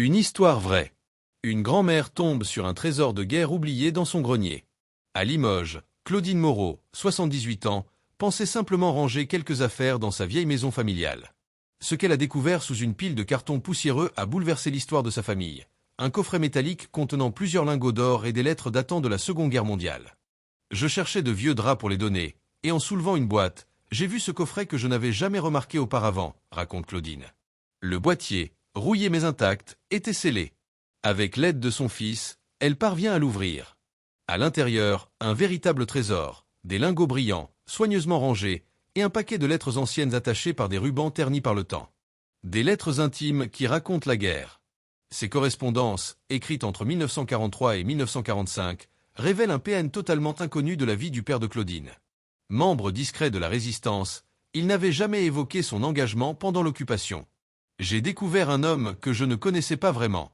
Une histoire vraie. Une grand-mère tombe sur un trésor de guerre oublié dans son grenier. À Limoges, Claudine Moreau, 78 ans, pensait simplement ranger quelques affaires dans sa vieille maison familiale. Ce qu'elle a découvert sous une pile de cartons poussiéreux a bouleversé l'histoire de sa famille. Un coffret métallique contenant plusieurs lingots d'or et des lettres datant de la Seconde Guerre mondiale. Je cherchais de vieux draps pour les donner, et en soulevant une boîte, j'ai vu ce coffret que je n'avais jamais remarqué auparavant, raconte Claudine. Le boîtier, rouillé mais intact, était scellé. Avec l'aide de son fils, elle parvient à l'ouvrir. À l'intérieur, un véritable trésor, des lingots brillants, soigneusement rangés, et un paquet de lettres anciennes attachées par des rubans ternis par le temps. Des lettres intimes qui racontent la guerre. Ces correspondances, écrites entre 1943 et 1945, révèlent un PN totalement inconnu de la vie du père de Claudine. Membre discret de la résistance, il n'avait jamais évoqué son engagement pendant l'occupation. J'ai découvert un homme que je ne connaissais pas vraiment.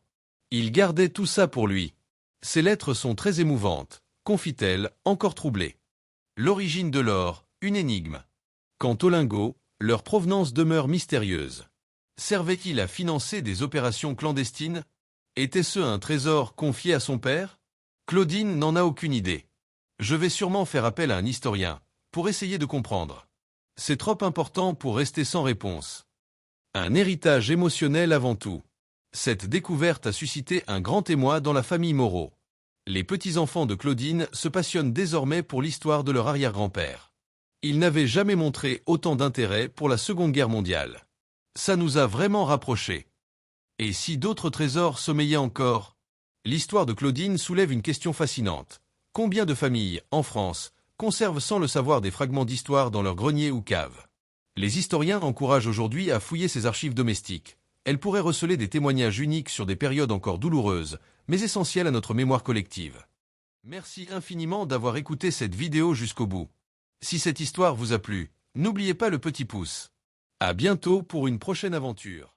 Il gardait tout ça pour lui. Ces lettres sont très émouvantes, confie-t-elle, encore troublée. L'origine de l'or, une énigme. Quant aux lingots, leur provenance demeure mystérieuse. Servait-il à financer des opérations clandestines? Était-ce un trésor confié à son père? Claudine n'en a aucune idée. Je vais sûrement faire appel à un historien, pour essayer de comprendre. C'est trop important pour rester sans réponse. Un héritage émotionnel avant tout. Cette découverte a suscité un grand émoi dans la famille Moreau. Les petits-enfants de Claudine se passionnent désormais pour l'histoire de leur arrière-grand-père. Ils n'avaient jamais montré autant d'intérêt pour la Seconde Guerre mondiale. Ça nous a vraiment rapprochés. Et si d'autres trésors sommeillaient encore? L'histoire de Claudine soulève une question fascinante. Combien de familles, en France, conservent sans le savoir des fragments d'histoire dans leurs greniers ou caves? Les historiens encouragent aujourd'hui à fouiller ces archives domestiques. Elles pourraient receler des témoignages uniques sur des périodes encore douloureuses, mais essentielles à notre mémoire collective. Merci infiniment d'avoir écouté cette vidéo jusqu'au bout. Si cette histoire vous a plu, n'oubliez pas le petit pouce. À bientôt pour une prochaine aventure.